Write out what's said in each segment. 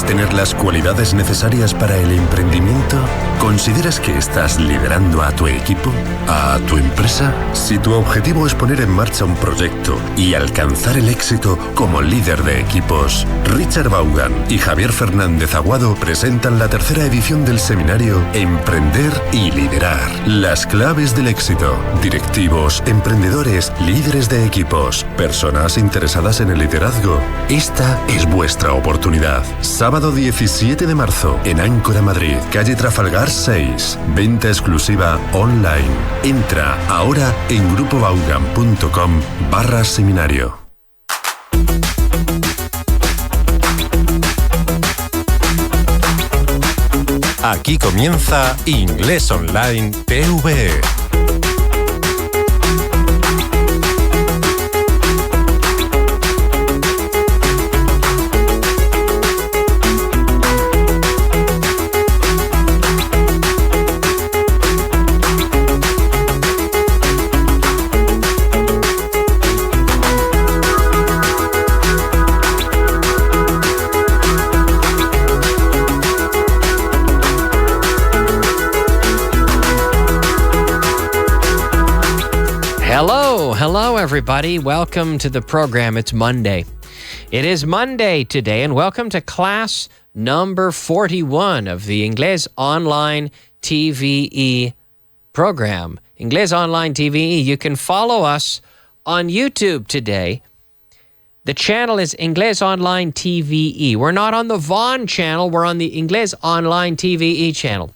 tener las cualidades necesarias para el emprendimiento? ¿Consideras que estás liderando a tu equipo? ¿A tu empresa? Si tu objetivo es poner en marcha un proyecto y alcanzar el éxito como líder de equipos, Richard Vaughan y Javier Fernández Aguado presentan la tercera edición del seminario Emprender y Liderar. Las claves del éxito. Directivos, emprendedores, líderes de equipos, personas interesadas en el liderazgo. Esta es vuestra oportunidad. Sábado 17 de marzo en Áncora, Madrid, calle Trafalgar 6. Venta exclusiva online. Entra ahora en grupobaugan.com/seminario. Aquí comienza Inglés Online TVE. Hello, everybody. Welcome to the program. It's Monday. It is Monday today, and welcome to class number 41 of the Inglés Online TVE program. Inglés Online TVE. You can follow us on YouTube today. The channel is Inglés Online TVE. We're not on the Vaughn channel. We're on the Inglés Online TVE channel.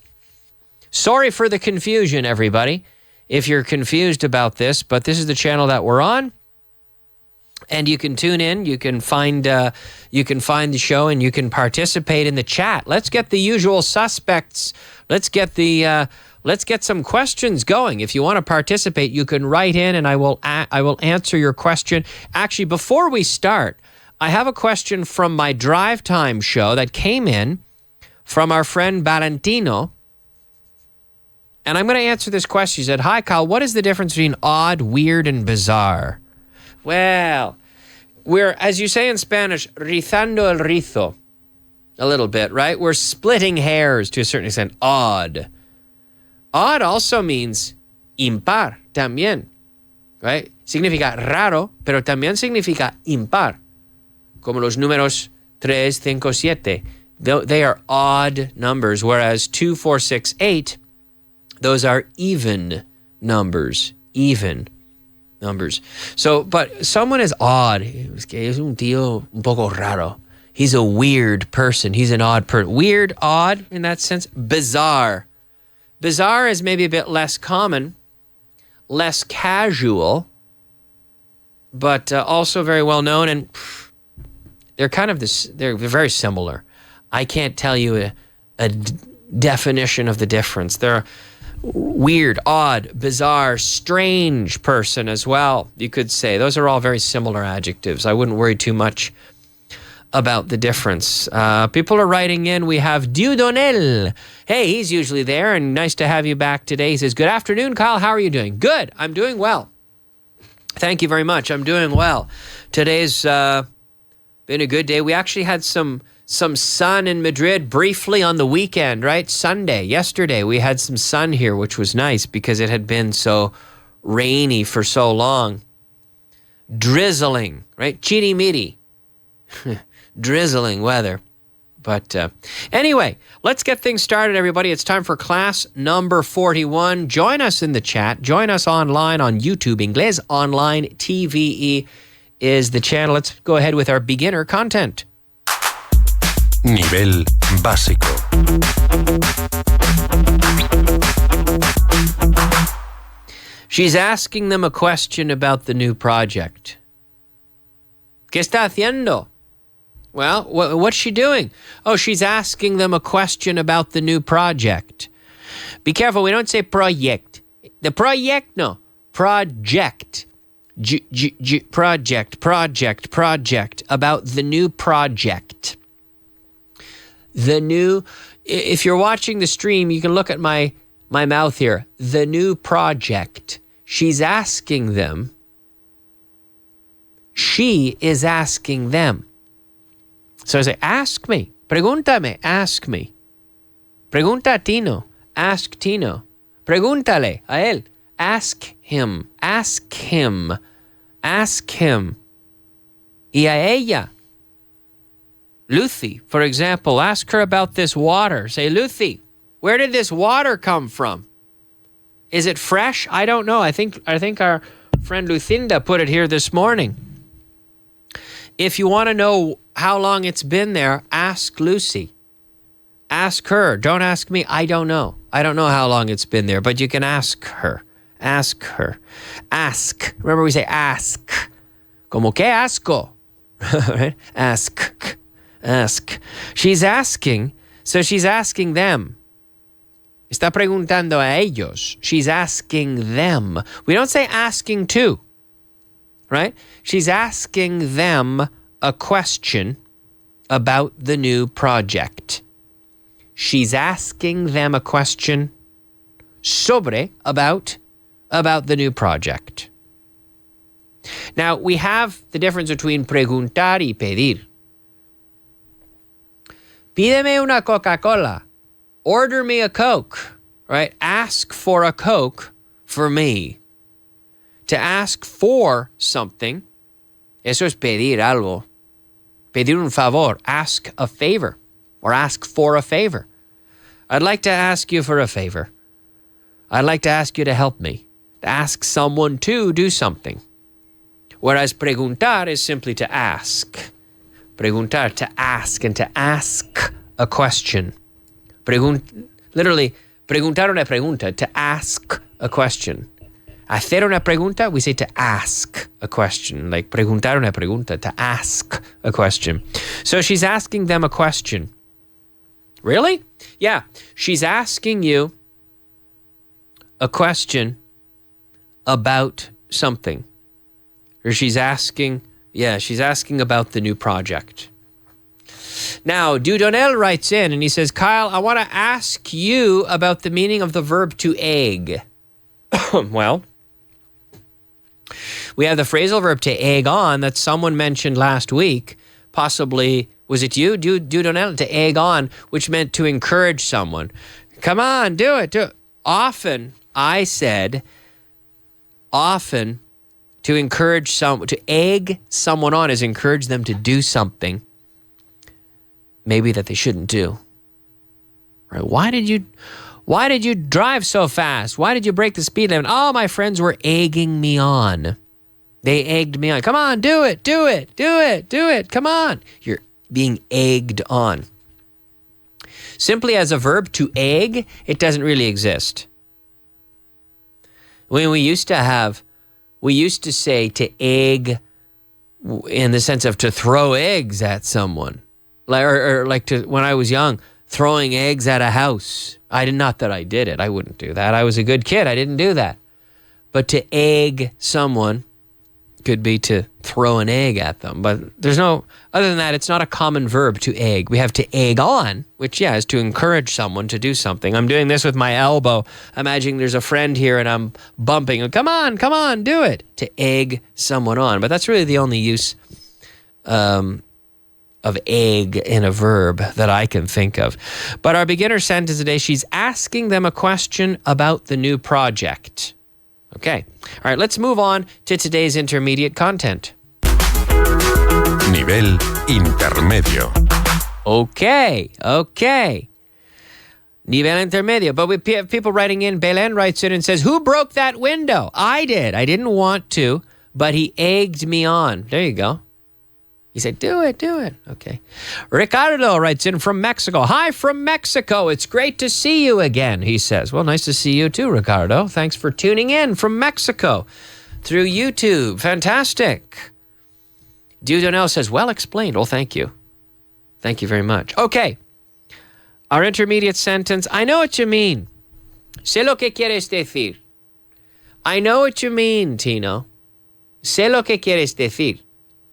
Sorry for the confusion, everybody, if you're confused about this, but this is the channel that we're on, and you can tune in. You can find the show, and you can participate in the chat. Let's get the usual suspects. Let's get some questions going. If you want to participate, you can write in, and I will answer your question. Actually, before we start, I have a question from my drive time show that came in from our friend Valentino. And I'm going to answer this question. He said, "Hi, Kyle, what is the difference between odd, weird, and bizarre?" Well, we're, as you say in Spanish, rizando el rizo a little bit, right? We're splitting hairs to a certain extent. Odd. Odd also means impar también, right? Significa raro, pero también significa impar, como los números 3, 5, 7. They are odd numbers, whereas 2, 4, 6, 8, those are even numbers. So, but someone is odd. Es un tío un poco raro. He's a weird person. He's an odd person. Weird, odd, in that sense. Bizarre. Bizarre is maybe a bit less common, less casual, but also very well known. And they're kind of this. They're very similar. I can't tell you a definition of the difference. They're weird, odd, bizarre, strange person as well, you could say. Those are all very similar adjectives. I wouldn't worry too much about the difference. People are writing in. We have Dieudonel. Hey, he's usually there, and nice to have you back today. He says, "Good afternoon, Kyle. How are you doing?" Good. I'm doing well. Thank you very much. I'm doing well. Today's been a good day. We actually had some sun in Madrid briefly on the weekend, right? Sunday, yesterday, we had some sun here, which was nice because it had been so rainy for so long. Drizzling, right? Chiri-miri. Drizzling weather. But anyway, let's get things started, everybody. It's time for class number 41. Join us in the chat. Join us online on YouTube. Inglés Online TVE is the channel. Let's go ahead with our beginner content. Nivel básico. She's asking them a question about the new project. ¿Qué está haciendo? Well, what's she doing? Oh, she's asking them a question about the new project. Be careful, we don't say project. The project, no. Project. Project. About the new project. If you're watching the stream, you can look at my mouth here. The new project. She's asking them. She is asking them. So I say, ask me. Pregúntame, ask me. Pregunta a Tino, ask Tino. Pregúntale a él, ask him, ask him, ask him. Y a ella, Lucy, for example, ask her about this water. Say, Lucy, where did this water come from? Is it fresh? I don't know. I think our friend Lucinda put it here this morning. If you want to know how long it's been there, ask Lucy. Ask her. Don't ask me. I don't know. I don't know how long it's been there, but you can ask her. Ask her. Ask. Remember we say ask. Como que asco? Right? Ask. Ask. She's asking, so she's asking them. Está preguntando a ellos. She's asking them. We don't say asking to, right? She's asking them a question about the new project. She's asking them a question about the new project. Now, we have the difference between preguntar y pedir. Pídeme una Coca-Cola. Order me a Coke, right? Ask for a Coke for me. To ask for something, eso es pedir algo. Pedir un favor. Ask a favor or ask for a favor. I'd like to ask you for a favor. I'd like to ask you to help me. To ask someone to do something. Whereas preguntar is simply to ask. Preguntar, to ask, and to ask a question. Literally, preguntar una pregunta, to ask a question. Hacer una pregunta, we say to ask a question. Like preguntar una pregunta, to ask a question. So she's asking them a question. Really? Yeah, she's asking you a question about something. Or she's asking about the new project. Now, Dudonel writes in and he says, Kyle, I want to ask you about the meaning of the verb to egg. Well, we have the phrasal verb to egg on that someone mentioned last week. Possibly, was it you, Dudonel, to egg on, which meant to encourage someone. Come on, do it. Often, I said, to encourage someone, to egg someone on is encourage them to do something maybe that they shouldn't do. Right? Why did you drive so fast? Why did you break the speed limit? Oh, my friends were egging me on. They egged me on. Come on, do it. Come on. You're being egged on. Simply as a verb, to egg, it doesn't really exist. When we used to say to egg in the sense of to throw eggs at someone. When I was young, throwing eggs at a house. Not that I did it. I wouldn't do that. I was a good kid. I didn't do that. But to egg someone could be to throw an egg at them. But other than that, it's not a common verb to egg. We have to egg on, which, is to encourage someone to do something. I'm doing this with my elbow. Imagining there's a friend here and I'm bumping. Come on, do it. To egg someone on. But that's really the only use of egg in a verb that I can think of. But our beginner sentence today, she's asking them a question about the new project. Okay. All right, let's move on to today's intermediate content. Nivel intermedio. Okay. Nivel intermedio. But we have people writing in. Belen writes in and says, who broke that window? I did. I didn't want to, but he egged me on. There you go. He said, do it. Okay. Ricardo writes in from Mexico. Hi from Mexico. It's great to see you again, he says. Well, nice to see you too, Ricardo. Thanks for tuning in from Mexico through YouTube. Fantastic. Dudonel says, well explained. Well, thank you. Thank you very much. Okay. Our intermediate sentence. I know what you mean. Sé lo que quieres decir. I know what you mean, Tino. Sé lo que quieres decir.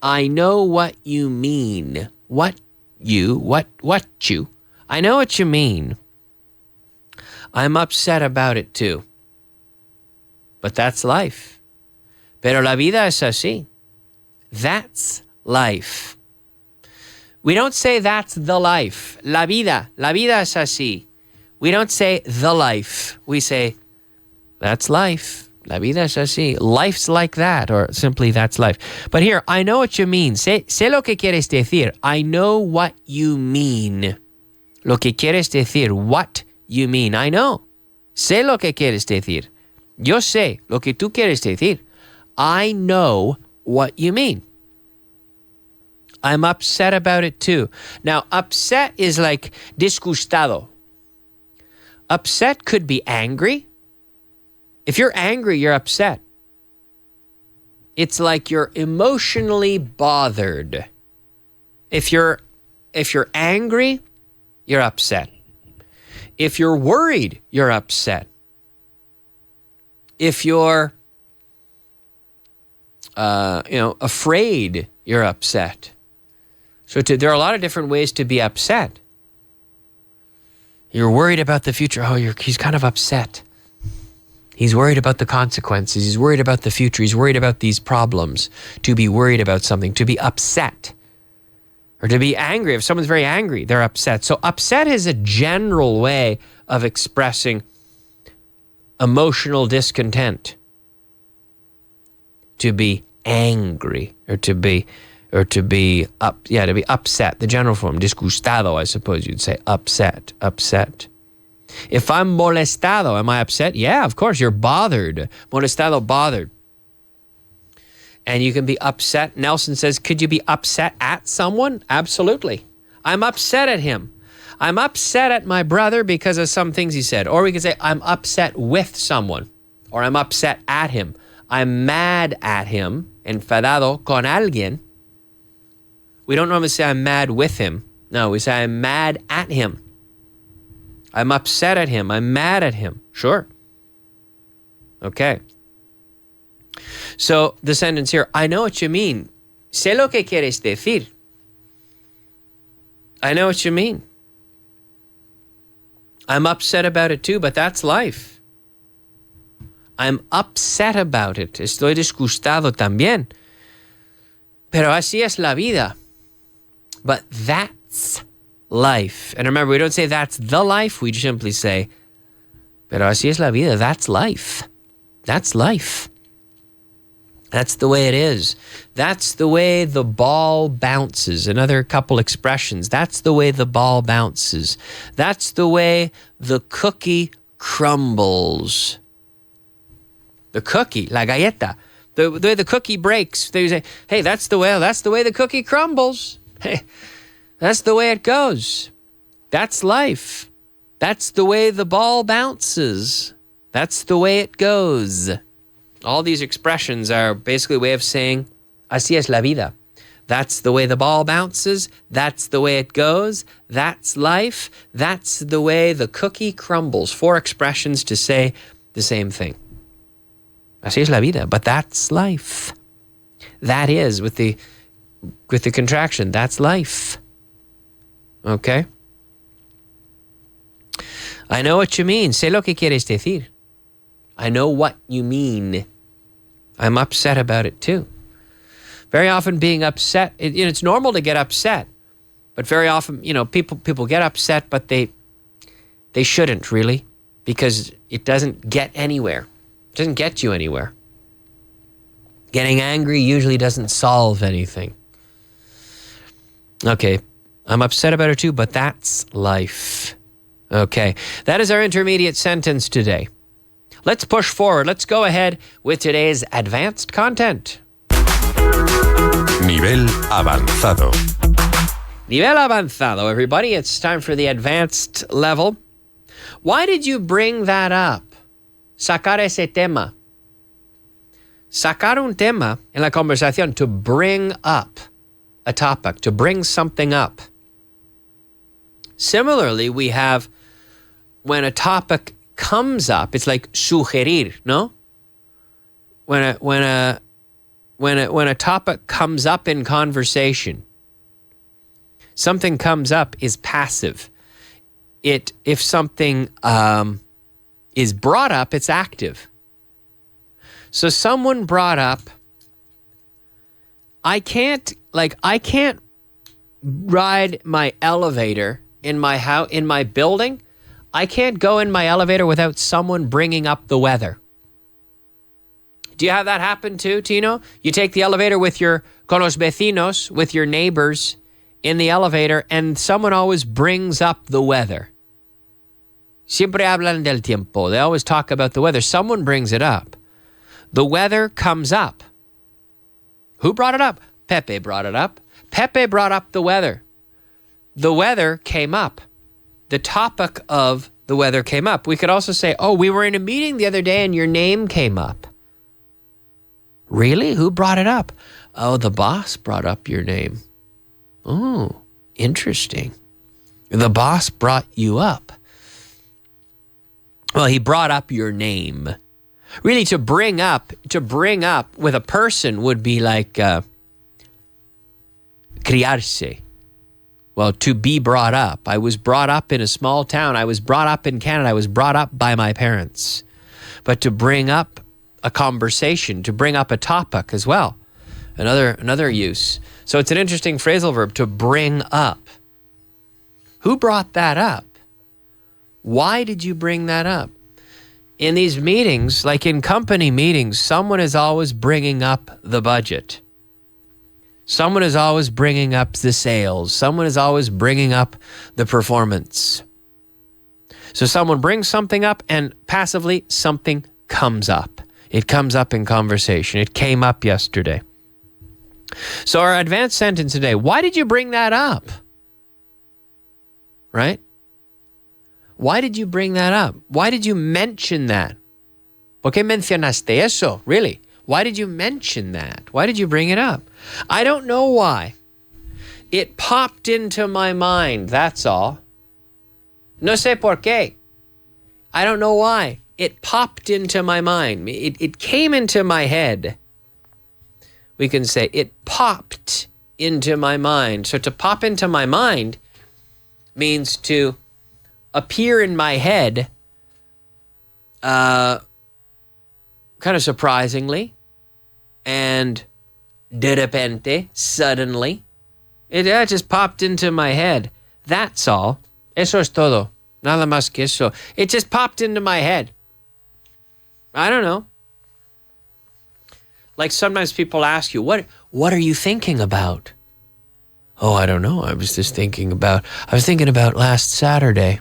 I know what you mean. What you. I know what you mean. I'm upset about it too. But that's life. Pero la vida es así. That's life. We don't say that's the life. La vida es así. We don't say the life. We say that's life. La vida es así. Life's like that, or simply that's life. But here, I know what you mean. Sé lo que quieres decir. I know what you mean. Lo que quieres decir. What you mean. I know. Sé lo que quieres decir. Yo sé lo que tú quieres decir. I know what you mean. I'm upset about it too. Now, upset is like disgustado. Upset could be angry. If you're angry, you're upset. It's like you're emotionally bothered. If you're angry, you're upset. If you're worried, you're upset. If you're afraid, you're upset. So there are a lot of different ways to be upset. You're worried about the future. He's kind of upset. He's worried about the consequences. He's worried about the future. He's worried about these problems. To be worried about something, to be upset. Or to be angry. If someone's very angry, they're upset. So upset is a general way of expressing emotional discontent. To be angry or to be upset. The general form, disgustado, I suppose you'd say. Upset. If I'm molestado, am I upset? Yeah, of course, you're bothered. Molestado, bothered. And you can be upset. Nelson says, could you be upset at someone? Absolutely. I'm upset at him. I'm upset at my brother because of some things he said. Or we could say, I'm upset with someone. Or I'm upset at him. I'm mad at him. Enfadado con alguien. We don't normally say I'm mad with him. No, we say I'm mad at him. I'm upset at him. I'm mad at him. Sure. Okay. So the sentence here, I know what you mean. Sé lo que quieres decir. I know what you mean. I'm upset about it too, but that's life. I'm upset about it. Estoy disgustado también. Pero así es la vida. But that's life. And remember, we don't say that's the life. We simply say, pero así es la vida. That's life. That's life. That's the way it is. That's the way the ball bounces. Another couple expressions. That's the way the ball bounces. That's the way the cookie crumbles. The cookie, la galleta. The way the cookie breaks. They say, hey, that's the way the cookie crumbles. Hey, that's the way it goes. That's life. That's the way the ball bounces. That's the way it goes. All these expressions are basically a way of saying, así es la vida. That's the way the ball bounces. That's the way it goes. That's life. That's the way the cookie crumbles. 4 expressions to say the same thing. Así es la vida, but that's life. That is, with the contraction, that's life. Okay? I know what you mean. Sé lo que quieres decir. I know what you mean. I'm upset about it too. Very often being upset, it's normal to get upset. But very often, people get upset, but they shouldn't really, because it doesn't get anywhere. It doesn't get you anywhere. Getting angry usually doesn't solve anything. Okay, I'm upset about it too, but that's life. Okay, that is our intermediate sentence today. Let's push forward. Let's go ahead with today's advanced content. Nivel avanzado. Nivel avanzado, everybody. It's time for the advanced level. Why did you bring that up? Sacar ese tema. Sacar un tema en la conversación, to bring up a topic, to bring something up. Similarly, we have when a topic comes up, it's like sugerir, no? When a topic comes up in conversation, something comes up is passive. If something is brought up, it's active. So someone brought up, I can't ride my elevator in my house, in my building, I can't go in my elevator without someone bringing up the weather. Do you have that happen too, Tino? You take the elevator with your con los vecinos, with your neighbors in the elevator, and someone always brings up the weather. Siempre hablan del tiempo. They always talk about the weather. Someone brings it up. The weather comes up. Who brought it up? Pepe brought it up. Pepe brought up the weather. The weather came up. The topic of the weather came up. We could also say, oh, we were in a meeting the other day and your name came up. Really? Who brought it up? Oh, the boss brought up your name. Oh, interesting. The boss brought you up. Well, he brought up your name. Really, to bring up with a person would be like criarse. Well, to be brought up. I was brought up in a small town. I was brought up in Canada. I was brought up by my parents. But to bring up a conversation, to bring up a topic as well. Another use. So it's an interesting phrasal verb, to bring up. Who brought that up? Why did you bring that up? In these meetings, like in company meetings, someone is always bringing up the budget. Someone is always bringing up the sales. Someone is always bringing up the performance. So someone brings something up and passively something comes up. It comes up in conversation. It came up yesterday. So our advanced sentence today, why did you bring that up? Right? Why did you bring that up? Why did you mention that? ¿Por qué mencionaste eso? Really? Why did you mention that? Why did you bring it up? I don't know why. It popped into my mind, that's all. No sé por qué. I don't know why. It popped into my mind. It came into my head. We can say it popped into my mind. So to pop into my mind means to appear in my head kind of surprisingly and de repente, suddenly. It just popped into my head. That's all. Eso es todo. Nada más que eso. It just popped into my head. I don't know. Like sometimes people ask you, what are you thinking about? Oh, I don't know. I was thinking about last Saturday.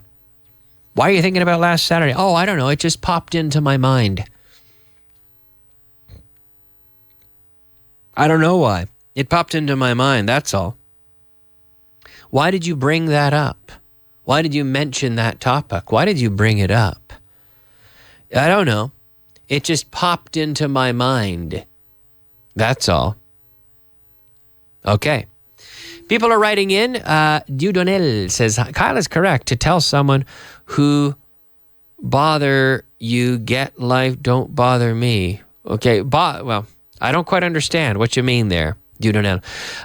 Why are you thinking about last Saturday? Oh, I don't know. It just popped into my mind. I don't know why. It popped into my mind. That's all. Why did you bring that up? Why did you mention that topic? Why did you bring it up? I don't know. It just popped into my mind. That's all. Okay. People are writing in. Dudonel says, Kyle is correct. To tell someone who bother you, get life, don't bother me. Okay. Well, I don't quite understand what you mean there, Dudonel.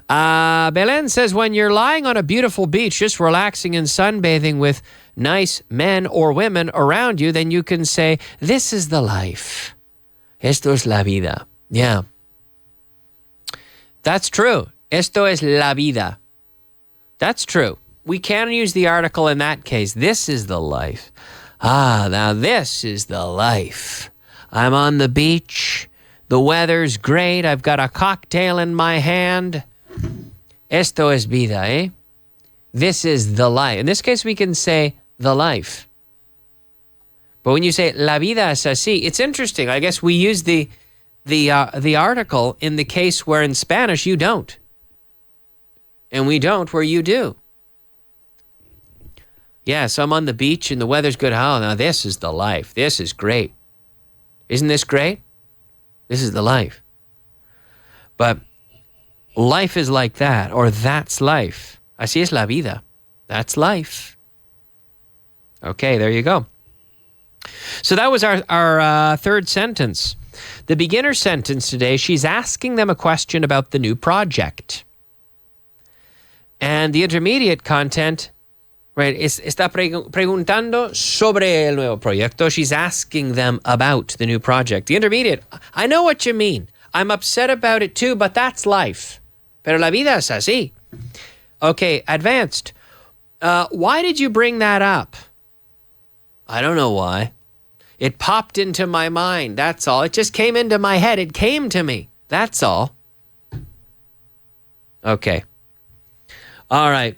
Belen says, when you're lying on a beautiful beach, just relaxing and sunbathing with nice men or women around you, then you can say, this is the life. Esto es la vida. Yeah. That's true. Esto es la vida. That's true. We can use the article in that case. This is the life. Ah, now this is the life. I'm on the beach. The weather's great. I've got a cocktail in my hand. Esto es vida, eh? This is the life. In this case, we can say the life. But when you say la vida es así, it's interesting. I guess we use the article in the case where in Spanish you don't. And we don't where you do. Yeah, so I'm on the beach and the weather's good. Oh, now this is the life. This is great. Isn't this great? This is the life. But life is like that, or that's life. Así es la vida. That's life. Okay, there you go. So that was our third sentence. The beginner sentence today, she's asking them a question about the new project. And the intermediate content, right, está preguntando sobre el nuevo proyecto. She's asking them about the new project. The intermediate, I know what you mean. I'm upset about it too, but that's life. Pero la vida es así. Okay, advanced. Why did you bring that up? I don't know why. It popped into my mind, that's all. It just came into my head. It came to me. That's all. Okay. All right.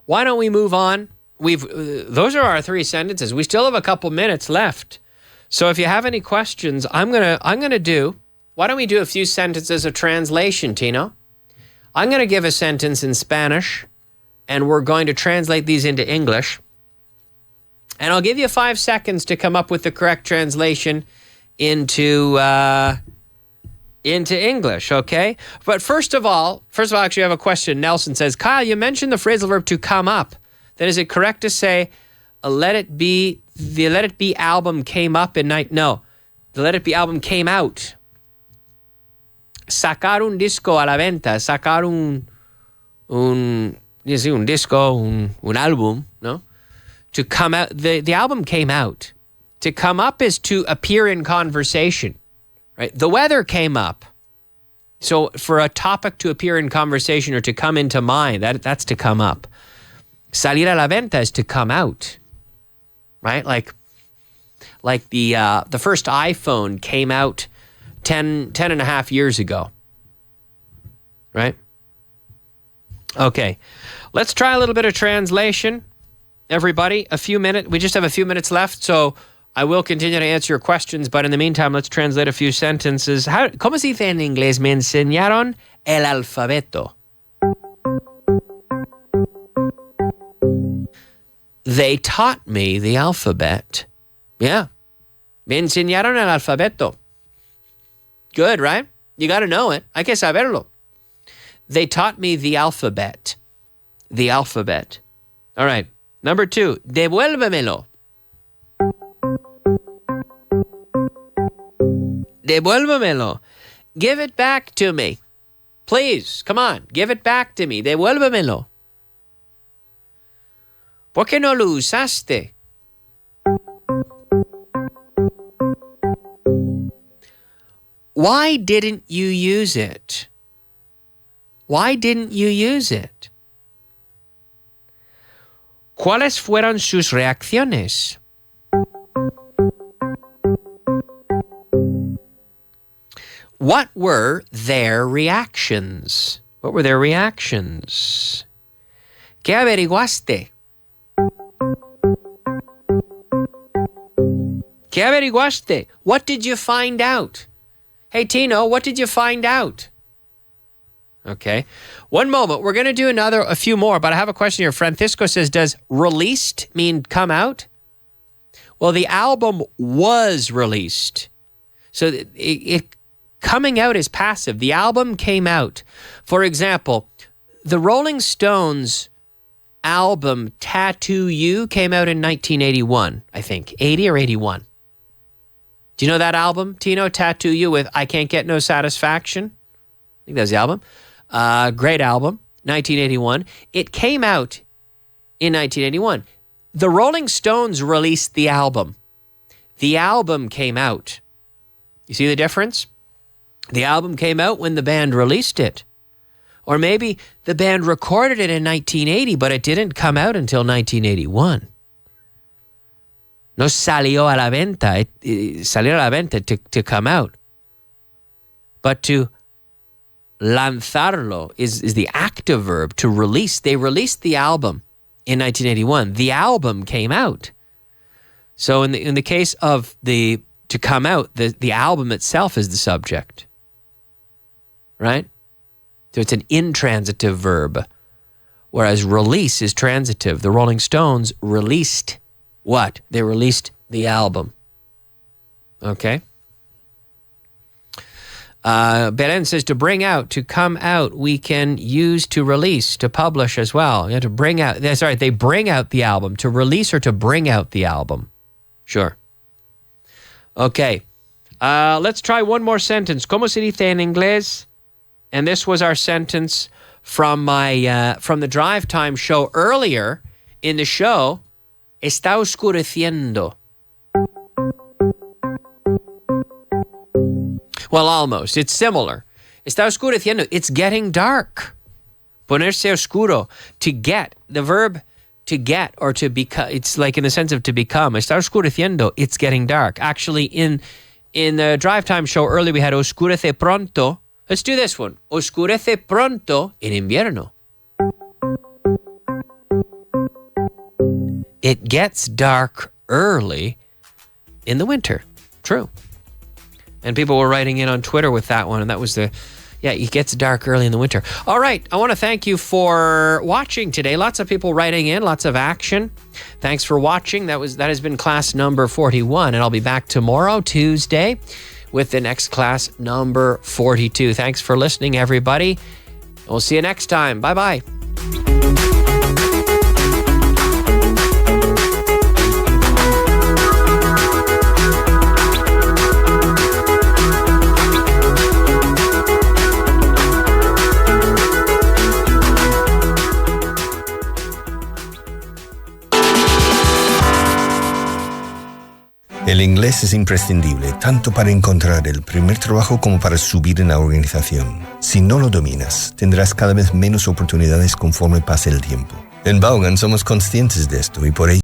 Why don't we move on? Those are our 3 sentences. We still have a couple minutes left. So if you have any questions, I'm gonna do. Why don't we do a few sentences of translation, Tino? I'm going to give a sentence in Spanish, and we're going to translate these into English. And I'll give you 5 seconds to come up with the correct translation into English, okay? But first of all, actually, I have a question. Nelson says, Kyle, you mentioned the phrasal verb to come up. Then is it correct to say, the Let It Be album came up in night? No, the Let It Be album came out. Sacar un disco a la venta, sacar un disco, un album, no? To come out, the album came out. To come up is to appear in conversation, right? The weather came up. So for a topic to appear in conversation or to come into mind, that's to come up. Salir a la venta is to come out, right? Like the first iPhone came out 10 and a half years ago, right? Okay, let's try a little bit of translation, everybody. We just have a few minutes left, so I will continue to answer your questions, but in the meantime, let's translate a few sentences. ¿Cómo se dice en inglés? Me enseñaron el alfabeto. They taught me the alphabet. Yeah. Me enseñaron el alfabeto. Good, right? You got to know it. Hay que saberlo. They taught me the alphabet. The alphabet. All right. Number 2. Devuélvemelo. Devuélvemelo. Give it back to me. Please, come on. Give it back to me. Devuélvemelo. ¿Por qué no lo usaste? Why didn't you use it? Why didn't you use it? ¿Cuáles fueron sus reacciones? What were their reactions? What were their reactions? ¿Qué averiguaste? ¿Qué averiguaste? What did you find out? Hey, Tino, what did you find out? Okay. One moment. We're going to do a few more, but I have a question here. Francisco says, does released mean come out? Well, the album was released. So it coming out is passive. The album came out. For example, the Rolling Stones album Tattoo You came out in 1981, I think. 80 or 81. Do you know that album, Tino? Tattoo You with I Can't Get No Satisfaction? I think that's the album. Great album, 1981. It came out in 1981. The Rolling Stones released the album. The album came out. You see the difference? The album came out when the band released it. Or maybe the band recorded it in 1980, but it didn't come out until 1981. No salió a la venta. Salir a la venta to come out. But to lanzarlo is the active verb, to release. They released the album in 1981. The album came out. So in the case of to come out, the album itself is the subject. Right? So it's an intransitive verb, whereas release is transitive. The Rolling Stones released what? They released the album. Okay? Belen says to bring out, to come out, we can use to release, to publish as well. You have to bring out, they bring out the album. To release or to bring out the album. Sure. Okay. Let's try one more sentence. ¿Cómo se dice en inglés? And this was our sentence from from the Drive Time show earlier in the show. Está oscureciendo. Well, almost. It's similar. Está oscureciendo. It's getting dark. Ponerse oscuro. To get. The verb to get or to become. It's like in the sense of to become. Está oscureciendo. It's getting dark. Actually, in the Drive Time show earlier, we had oscurece pronto. Let's do this one. Oscurece pronto en invierno. It gets dark early in the winter. True. And people were writing in on Twitter with that one, and that was it gets dark early in the winter. All right, I want to thank you for watching today. Lots of people writing in, lots of action. Thanks for watching. That has been class number 41, and I'll be back tomorrow, Tuesday, with the next class number 42. Thanks for listening, everybody. We'll see you next time. Bye-bye. El inglés es imprescindible, tanto para encontrar el primer trabajo como para subir en la organización. Si no lo dominas, tendrás cada vez menos oportunidades conforme pase el tiempo. En Vaughan somos conscientes de esto y por ello